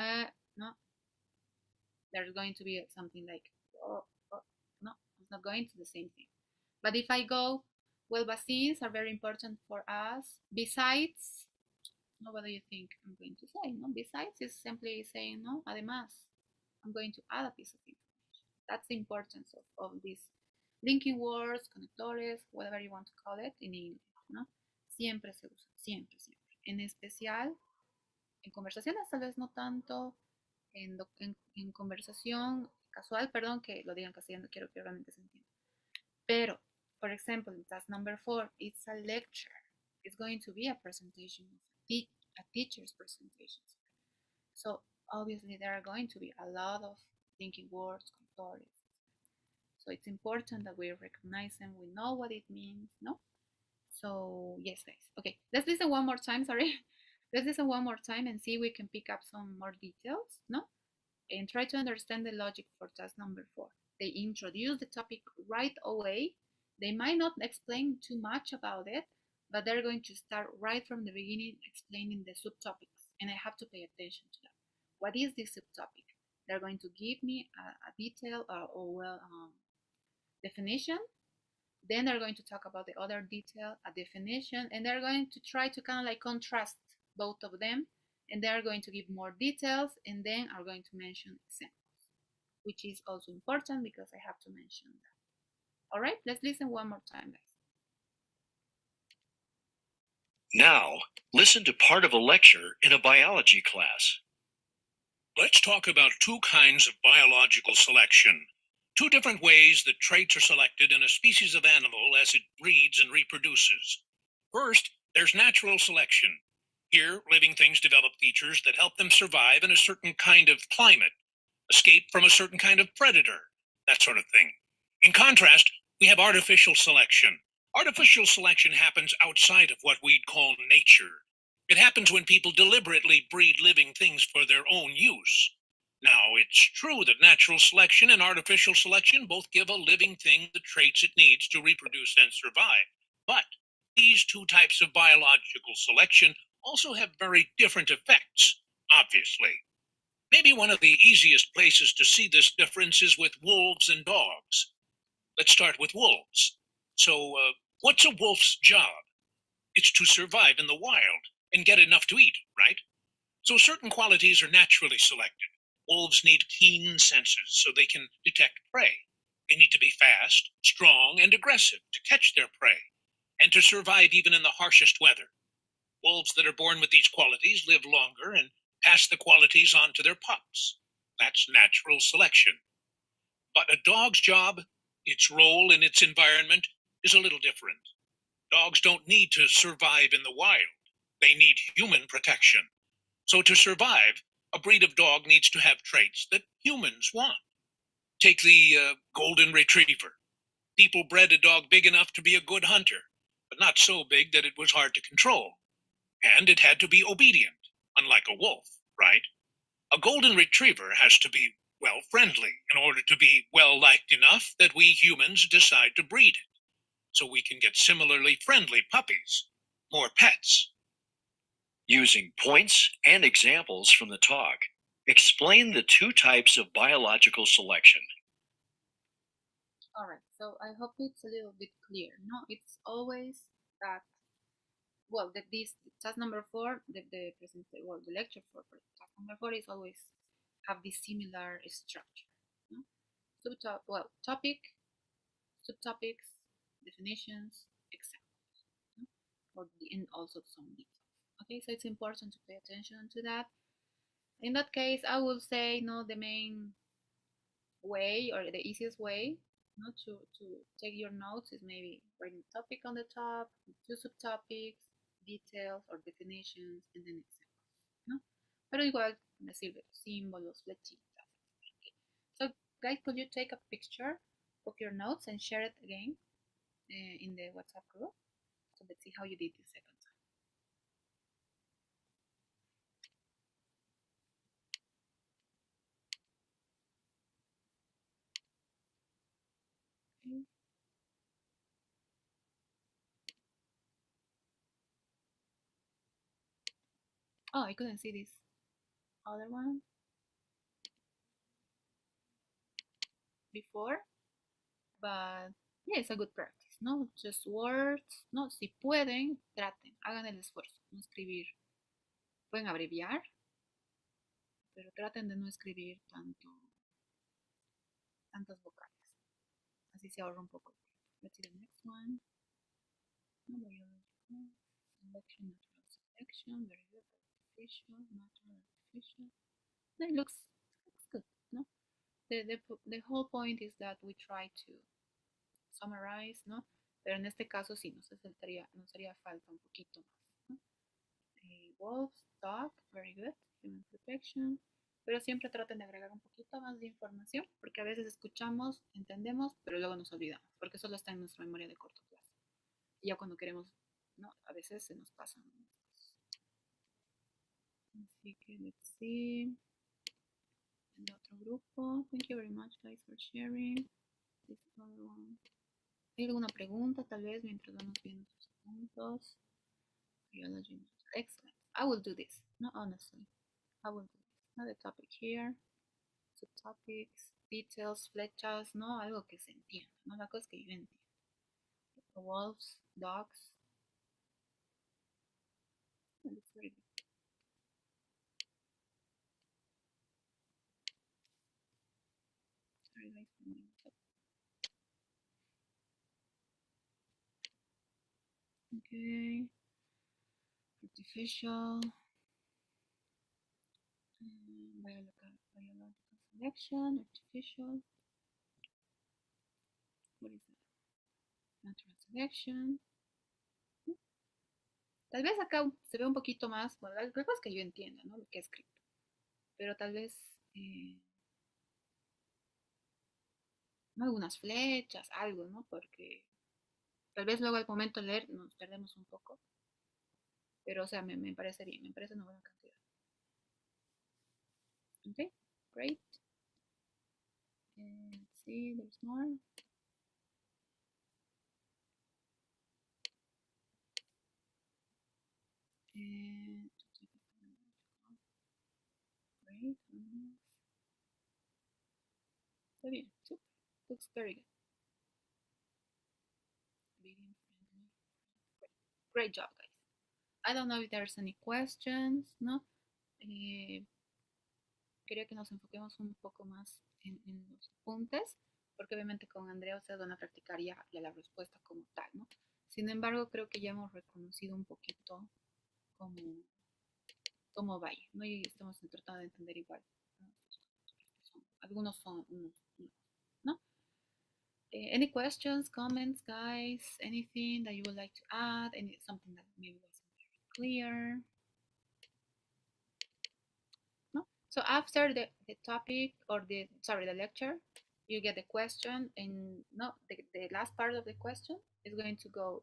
S1: no, there's going to be something like, no, it's not going to the same thing. But if I go, well, vaccines are very important for us. Besides, no, what do you think I'm going to say? No, besides is simply saying, no, además, I'm going to add a piece of information. That's the importance of this linking words, conectores, whatever you want to call it in English, ¿no? Siempre se usa, siempre, siempre. En especial, en conversaciones tal vez no tanto, en conversación casual, perdón, que lo digan en castellano, quiero que realmente se entienda. Pero, for example, in task number 4, it's a lecture. It's going to be a presentation, a teacher's presentation. So, obviously, there are going to be a lot of linking words, conectores. So it's important that we recognize them, we know what it means, no? So yes, guys. Okay, let's listen one more time, sorry. Let's listen one more time and see if we can pick up some more details, no? And try to understand the logic for task number 4. They introduce the topic right away. They might not explain too much about it, but they're going to start right from the beginning explaining the subtopics, and I have to pay attention to that. What is this subtopic? They're going to give me a detail or definition. Then they're going to talk about the other detail, a definition, and they're going to try to kind of like contrast both of them. And they're going to give more details, and then are going to mention examples, which is also important because I have to mention that. All right, let's listen one more time, guys.
S4: Now, listen to part of a lecture in a biology class.
S5: Let's talk about two kinds of biological selection. Two different ways that traits are selected in a species of animal as it breeds and reproduces. First, there's natural selection. Here, living things develop features that help them survive in a certain kind of climate, escape from a certain kind of predator, that sort of thing. In contrast, we have artificial selection. Artificial selection happens outside of what we'd call nature. It happens when people deliberately breed living things for their own use. Now, it's true that natural selection and artificial selection both give a living thing the traits it needs to reproduce and survive. But these two types of biological selection also have very different effects, obviously. Maybe one of the easiest places to see this difference is with wolves and dogs. Let's start with wolves. So, what's a wolf's job? It's to survive in the wild and get enough to eat, right? So certain qualities are naturally selected. Wolves need keen senses so they can detect prey. They need to be fast, strong, and aggressive to catch their prey, and to survive even in the harshest weather. Wolves that are born with these qualities live longer and pass the qualities on to their pups. That's natural selection. But a dog's job, its role in its environment, is a little different. Dogs don't need to survive in the wild. They need human protection. So to survive, a breed of dog needs to have traits that humans want. Take the golden retriever. People bred a dog big enough to be a good hunter, but not so big that it was hard to control. And it had to be obedient, unlike a wolf, right? A golden retriever has to be, well, friendly in order to be well-liked enough that we humans decide to breed it, so we can get similarly friendly puppies, more pets.
S4: Using points and examples from the talk, explain the two types of biological selection.
S1: All right, so I hope it's a little bit clear. No, it's always that, well, this task number 4, the lecture for task number 4 is always have this similar structure. No? Topic, subtopics, definitions, examples, no? And also some details. Okay, so it's important to pay attention to that. In that case, I will say, no, the main way or the easiest way not to take your notes is maybe writing topic on the top, 2 subtopics, details or definitions, and then examples, ¿no? Pero igual me sirve símbolos, flechitas. Okay. So guys, could you take a picture of your notes and share it again in the WhatsApp group? So let's see how you did the second time. Okay. Oh, I couldn't see this other one before, but yeah, it's a good practice, ¿no? Just words, ¿no? Si pueden, traten, hagan el esfuerzo, no escribir. Pueden abreviar, pero traten de no escribir tantas vocales. Así se ahorra un poco. Let's see the next one. No, biological selection, natural selection, very good. Artificial, natural, artificial. It looks good, no? The whole point is that we try to summarize, ¿no? Pero en este caso sí nos haría falta un poquito más, ¿no? Wolves, dog, very good. Human protection. Pero siempre traten de agregar un poquito más de información, porque a veces escuchamos, entendemos, pero luego nos olvidamos, porque solo está en nuestra memoria de corto plazo. Y ya cuando queremos, ¿no? A veces se nos pasan. Así que, let's see. El otro grupo. Thank you very much, guys, for sharing. This other one. ¿Hay alguna pregunta, tal vez, mientras vamos viendo sus puntos? Biology. Excellent. I will do this. No, honestly. I will do this. Another topic here. Subtopics, details, flechas, ¿no? Algo que se entienda, ¿no? La cosa es que yo entiendo. Wolves, dogs. That's very good. Sorry, guys, for my laptop. Okay. Artificial. Biological selection, artificial. What is that? Natural selection. Tal vez acá se ve un poquito más, bueno, la cosa es que yo entienda, ¿no? Lo que he escrito. Pero tal vez algunas flechas, algo, ¿no? Porque tal vez luego al momento de leer nos perdemos un poco. Pero, o sea, me parece bien, me parece una buena cantidad. Okay, great. Let's see, there's more. Great. Está bien, super. Looks very good. Medium friendly. Great job, guys. I don't know if there's any questions, ¿no? Quería que nos enfoquemos un poco más en los apuntes, porque obviamente con Andrea ustedes van a practicar ya la respuesta como tal, ¿no? Sin embargo, creo que ya hemos reconocido un poquito cómo vaya, ¿no? Y estamos tratando de entender igual, ¿no? Algunos son unos, ¿no? Any questions, comments, guys? Anything that you would like to add? Something that maybe wasn't very clear? No? So after the topic or the lecture, you get the question, and no, the last part of the question is going to go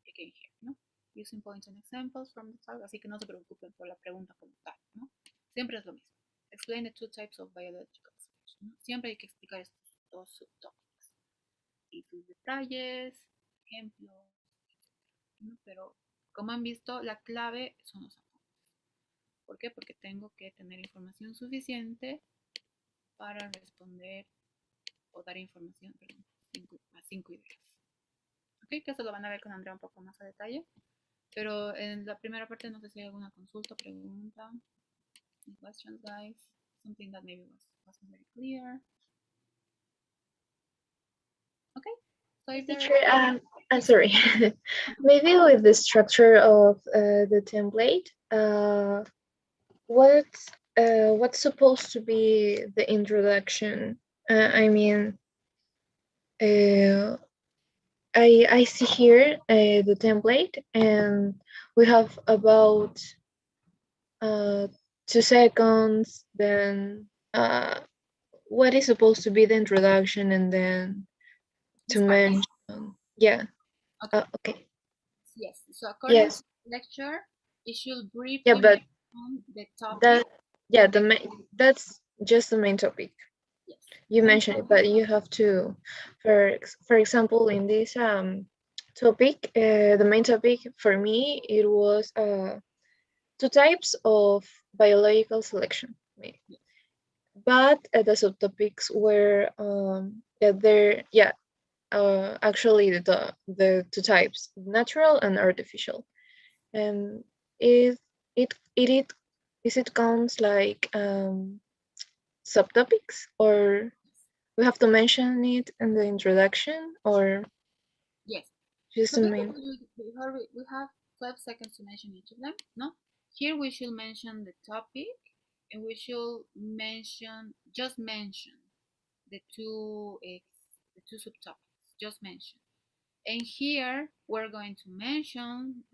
S1: again here, ¿no? Using points and examples from the talk, así que no se preocupen por la pregunta como tal, ¿no? Siempre es lo mismo. Explain the two types of biological selection, ¿no? Siempre hay que explicar estos dos subtópicos y sus detalles, ejemplos, ¿no? Pero como han visto, la clave son los apuntes. ¿Por qué? Porque tengo que tener información suficiente para responder o dar información, perdón, a 5 ideas. Ok, que eso lo van a ver con Andrea un poco más a detalle. Pero en la primera parte no sé si hay alguna consulta, pregunta. Any questions, guys? Something that maybe wasn't very clear. Okay. So if
S10: Teacher, I'm sorry. Maybe with the structure of the template, what's supposed to be the introduction? I mean, I see here the template, and we have about 2 seconds. Then what is supposed to be the introduction, and then to mention, yeah. Okay.
S1: Yes. So according
S10: Yes.
S1: to the lecture, it should briefly
S10: Yeah, but
S1: on the topic.
S10: that's just the main topic.
S1: Yes.
S10: You mentioned it, but you have to, for example, in this topic, the main topic for me, it was 2 types of biological selection.
S1: Yes.
S10: But the subtopics were actually the 2 types, natural and artificial. And it counts like subtopics, or we have to mention it in the introduction or
S1: Yes.
S10: just
S1: So
S10: the main?
S1: basically, we have 12 seconds to mention each of them. No, here we should mention the topic, and we should just mention the two subtopics. Just mention. And here we're going to mention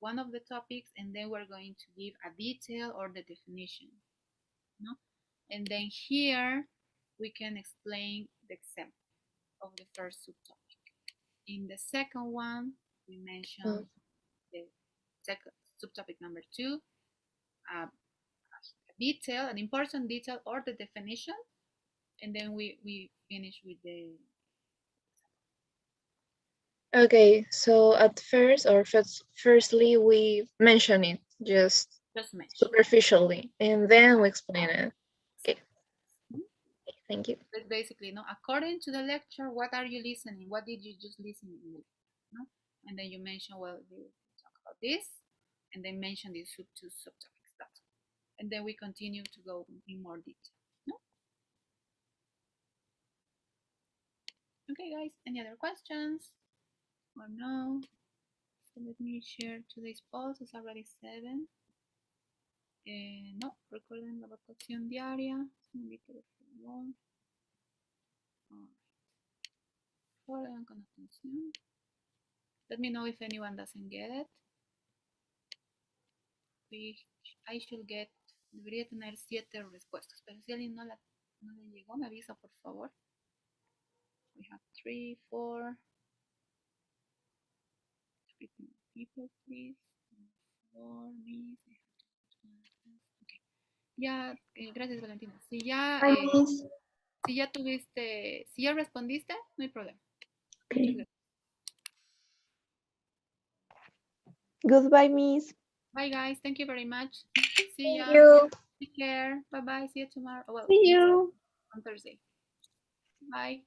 S1: one of the topics, and then we're going to give a detail or the definition. No, and then here we can explain the example of the first subtopic. In the second one, we mention the second subtopic number 2, a detail, an important detail or the definition, and then we finish with the.
S10: Okay, so at first or firstly we mention it just
S1: mention.
S10: superficially, and then we explain it. Okay. Thank you.
S1: But basically, no. According to the lecture, what are you listening? What did you just listen to? No, and then you mention, well, we talk about this, and then mention these two subtopics. That's all. And then we continue to go in more detail. No. Okay, guys. Any other questions? Or no? So let me share today's polls. It's already 7. No, recuerden la votación diaria. Con atención. Let me know if anyone doesn't get it. I should get, debería tener 7 respuestas, pero si alguien no le llegó, me avisa por favor. We have 3, 4. 3 people, please. 4, me. Okay. Ya, gracias Valentina. Si ya tuviste, si ya respondiste, no hay problema.
S8: Okay. Goodbye, Miss.
S1: Bye, guys. Thank you very much. See ya.
S10: Thank you.
S1: Take care. Bye-bye. See you tomorrow. Well,
S7: See you
S1: on Thursday. Bye.